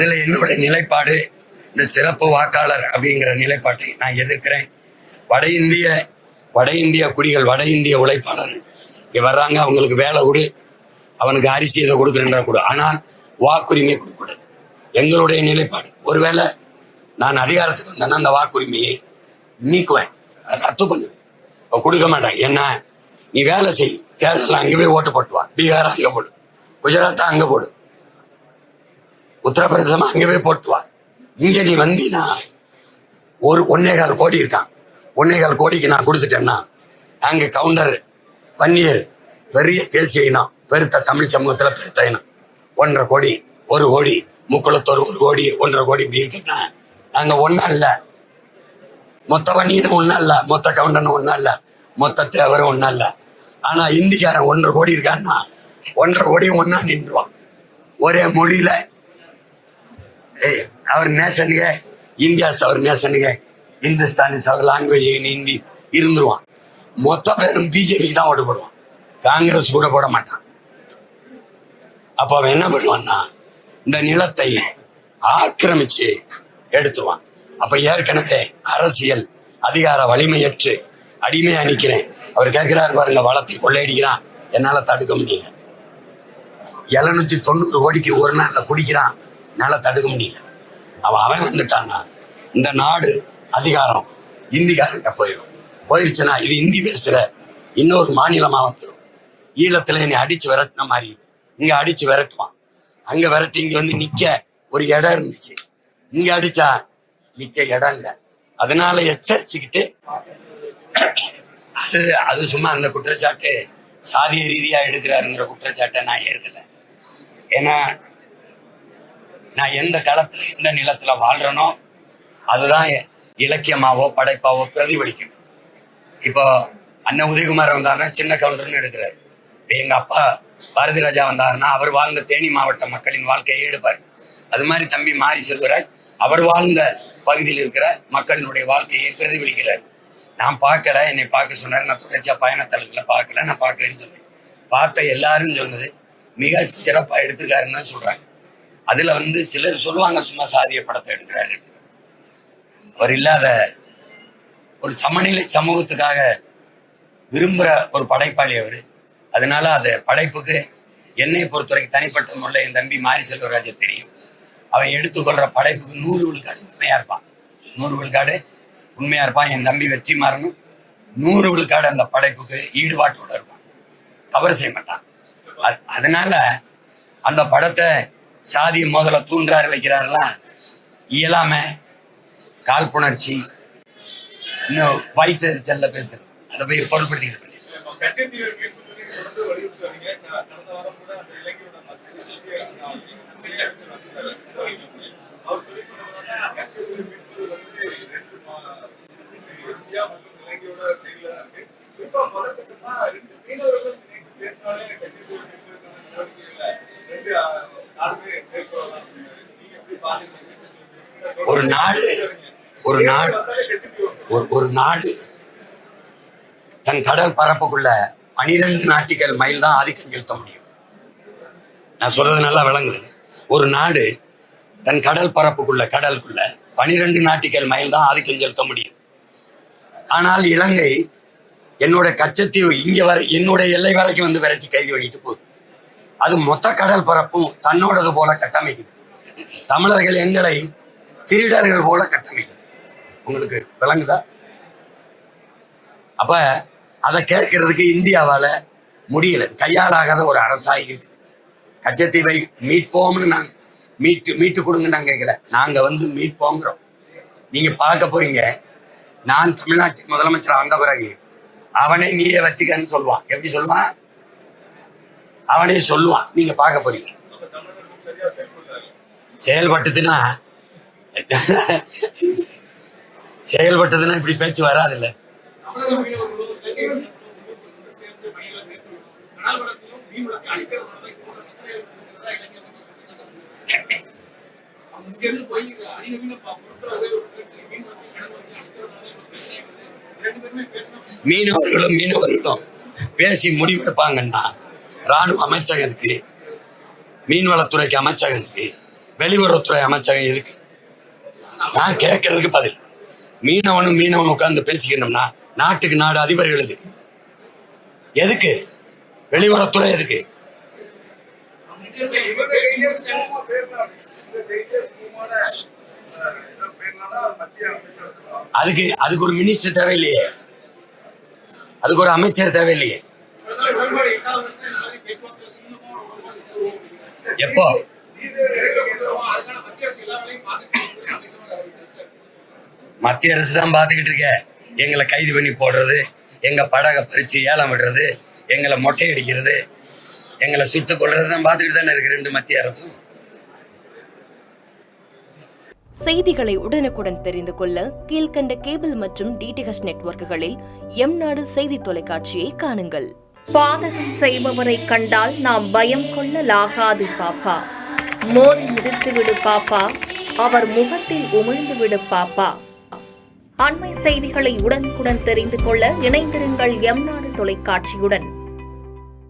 அதுல என்னோட நிலைப்பாடு, இந்த சிறப்பு வாக்காளர் அப்படிங்கிற நிலைப்பாட்டை நான் எதிர்க்கிறேன். வட இந்திய குடிகள், வட இந்திய உழைப்பாளர் இங்க வர்றாங்க, அவங்களுக்கு வேலை கொடு, அவனுக்கு அரிசி இதை கொடுக்குறேன் கொடு, ஆனால் வாக்குரிமை கொடுக்கூடாது. எங்களுடைய நிலைப்பாடு, ஒருவேளை நான் அதிகாரத்துக்கு வந்தேன்னா அந்த வாக்குரிமையை நீக்குவேன், ரத்து பண்ணுவேன், கொடுக்க மாட்டேன். என்ன, நீ வேலை செய், தேர்தலில் அங்கே போய் ஓட்டு போட்டுவா, பீகார் அங்கே போடு, குஜராத்தா அங்கே போடு, உத்தரப்பிரதேசமா அங்கே போய் போட்டுவா. இங்க நீ வந்தீங்கன்னா 1.25 கோடி இருக்கான், 1.25 கோடிக்கு நான் கொடுத்துட்டேன்னா அங்கே கவுண்டர் பன்னியர் பெரிய தேசிய இனம், பெருத்த தமிழ் சமூகத்தில் பெருத்த இனம் 1.5 கோடி, 1 கோடி, முக்குளத்தோர் 1 கோடி, 1.5 கோடி இப்படி இருக்குன்னா நாங்க ஒன்னா இல்ல, மொத்த வன்னியனும் ஒன்னா இல்ல, மொத்த கவுண்டனும் ஒன்னா இல்ல, மொத்த தேவரும் ஒன்னா இல்ல. ஆனா இந்திக்காரன் 1.5 கோடி இருக்கான்னா 1.5 கோடியும் ஒன்னா நின்றுவான். ஒரே மொழியில அவர் நேசனுங்க, இந்தியாஸ் அவர் நேசனுங்க, இந்துஸ்தானிஸ் அவர் லாங்குவேஜ் ஹிந்தி இருந்துருவான். மொத்த பேரும் பிஜேபிக்கு தான் ஓட்டு போடுவான், காங்கிரஸ் கூட போட மாட்டான். அப்ப அவன் என்ன பண்ணுவான்னா இந்த நிலத்தை ஆக்கிரமிச்சு எடுத்துருவான். அப்ப ஏற்கனவே அரசியல் அதிகார வலிமையற்று அடிமையா நிக்கிறேன். அவர் கேட்கிறாரு பாருங்க, வளத்தை கொள்ளையடிக்கிறான், என்னால தடுக்க முடியல. 790 கோடிக்கு ஒரு நாள்ல குடிக்கிறான், என்னால தடுக்க முடியல. அவன் வந்துட்டான்னா இந்த நாடு அதிகாரம் இந்திக்காரன்ட்ட போயிருச்சுன்னா இது இந்தி பேசுற இன்னொரு மாநிலமா வந்துடும். ஈழத்துல என்னை அடிச்சு விரட்டின மாதிரி இங்க அடிச்சு விரட்டுவான். அங்க விரட்டி இங்க வந்து நிக்க ஒரு இடம் இருந்துச்சு, இங்க அடிச்சா நிக்க இடம் இல்லை. அதனால எச்சரிச்சுக்கிட்டு அது சும்மா அந்த குற்றச்சாட்டு சாதிய ரீதியா எடுக்கிறாருங்கிற குற்றச்சாட்டை நான் ஏற்கல. ஏன்னா நான் எந்த களத்துல எந்த நிலத்துல வாழ்றனோ அதுதான் இலக்கியமாவோ படைப்பாவோ பிரதிபலிக்கும். இப்போ அண்ணன் உதயகுமார் வந்தாருன்னா சின்ன கவுண்டர்னு எடுக்கிறாரு. இப்போ எங்க அப்பா பாரதி ராஜா வந்தாருன்னா அவர் வாழ்ந்த தேனி மாவட்ட மக்களின் வாழ்க்கையை எடுப்பார். அது மாதிரி தம்பி மாரி செல்வராஜ் அவர் வாழ்ந்த பகுதியில் இருக்கிற மக்களினுடைய வாழ்க்கையை பிரதிபலிக்கிறார். நான் பார்க்கல, என்னை பார்க்க சொன்னார், நான் தொடர்ச்சியா பயணத்தலங்களை பார்க்கல, நான் பார்க்கலன்னு சொன்னேன். பார்த்த எல்லாரும் சொன்னது மிக சிறப்பா எடுத்திருக்காருன்னு தான் சொல்றாங்க. அதுல சிலர் சொல்லுவாங்க சும்மா சாதிய படத்தை எடுக்கிறாரு. அவர் இல்லாத ஒரு சமநிலை சமூகத்துக்காக விரும்புற ஒரு படைப்பாளி அவரு. அதனால அது படைப்புக்கு என்னை பொறுத்தவரைக்கும் தனிப்பட்ட முறையில் என் தம்பி மாரி செல்வராஜ தெரியும். அவன் எடுத்துக்கொள்ற படைப்புக்கு 100 விழுக்காடு உண்மையா இருப்பான், 100 விழுக்காடு உண்மையா இருப்பான். என் தம்பி வெற்றிமாறனும் 100 விழுக்காடு அந்த படைப்புக்கு ஈடுபாட்டோட இருப்பான், தவறு செய்ய மாட்டான். அதனால அந்த படத்தை சாதி முதல்ல தூண்டாரு வைக்கிறாரெல்லாம் இயலாம காழ்ப்புணர்ச்சி இன்னும் வயிற்றெரிச்சல்ல பேசுறது, அதை போய் பொருட்படுத்திக்கிட்டு ஒரு நாடு தன் கடல் பரப்புக்குள்ள 12 நாட்டிக்கல் மைல் தான் ஆதிக்கம் செலுத்த முடியும். நான் சொல்றது நல்லா விளங்குது. ஒரு நாடு தன் கடல் பரப்புக்குள்ள கடலுக்குள்ள 12 நாட்டிக்கல் மைல் தான் ஆதிக்கம் செலுத்த முடியும். ஆனால் இலங்கை என்னோட கச்சத்தீவு இங்க வரை என்னுடைய எல்லை வரைக்கும் விரட்டி கைது பண்ணிட்டு போகுது. அது மொத்த கடல் பரப்பும் தன்னோடது போல கட்டமைக்குது. தமிழர்கள் எங்களை திருடர்கள் போல கட்டமைக்குது. உங்களுக்கு விளங்குதா? அப்ப அதை கேட்கறதுக்கு இந்தியாவால முடியல, கையாலாகாத ஒரு அரசாக இருக்குது. கச்சத்தீவை மீட்போம்னு நாங்க மீட்டு கொடுங்க நாங்க கேட்கல, நாங்க மீட்போங்கிறோம். நீங்க பார்க்க போறீங்க, நான் தமிழ்நாட்டின் முதலமைச்சர் வந்த பிறகு அவனே நீயே வச்சுக்கன்னு சொல்லுவான். எப்படி சொல்லுவான்? அவனே சொல்லுவான். நீங்க பார்க்க போறீங்க. செயல்பட்டதுன்னா இப்படி பேச்சு வராது இல்ல. மீனவர்களும் பேசி முடிவெடுப்பாங்கன்னா ராணுவ அமைச்சகத்துக்கு, மீன்வளத்துறைக்கு அமைச்சகத்துக்கு, வெளியுறவுத்துறை அமைச்சகம் எதுக்கு? நான் கேட்கறதுக்கு பதில். மீனவன் உட்கார்ந்து பேசிக்கணும்னா நாட்டுக்கு நாடு அதிபர்கள் எதுக்கு? வெளியுறவுத்துறை எதுக்கு? அதுக்கு ஒரு மினிஸ்டர் தேவையில்லையே, அதுக்கு ஒரு அமைச்சர் தேவையில்லையே. எப்போ? மத்திய அரசு தான் பாத்துக்கிட்டு இருக்க. எங்களை கைது பண்ணி போடுறது, எங்க படகை பறிச்சு ஏலம் விடுறது, எங்களை மொட்டையடிக்கிறது, எங்களை சுட்டுக் கொள்றது தான் பாத்துக்கிட்டு தானே இருக்கு ரெண்டு மத்திய அரசும். செய்திகளை உடனுக்குடன் தெரிந்து கொள்ள கீழ்கண்ட கேபிள் மற்றும் டிடிஎச் நெட்வொர்க்குகளில் எம்நாடு செய்தி தொலைக்காட்சியை காணுங்கள். பாதகம் செய்பவரை கண்டால் நாம் பயம் கொள்ளலாகாது பாப்பா. மோதி மிதித்துவிடு பாப்பா, அவர் முகத்தில் உமிழ்ந்துவிடு பாப்பா. அண்மை செய்திகளை உடனுக்குடன் தெரிந்து கொள்ள இணைந்திருங்கள் எம்நாடு தொலைக்காட்சியுடன்.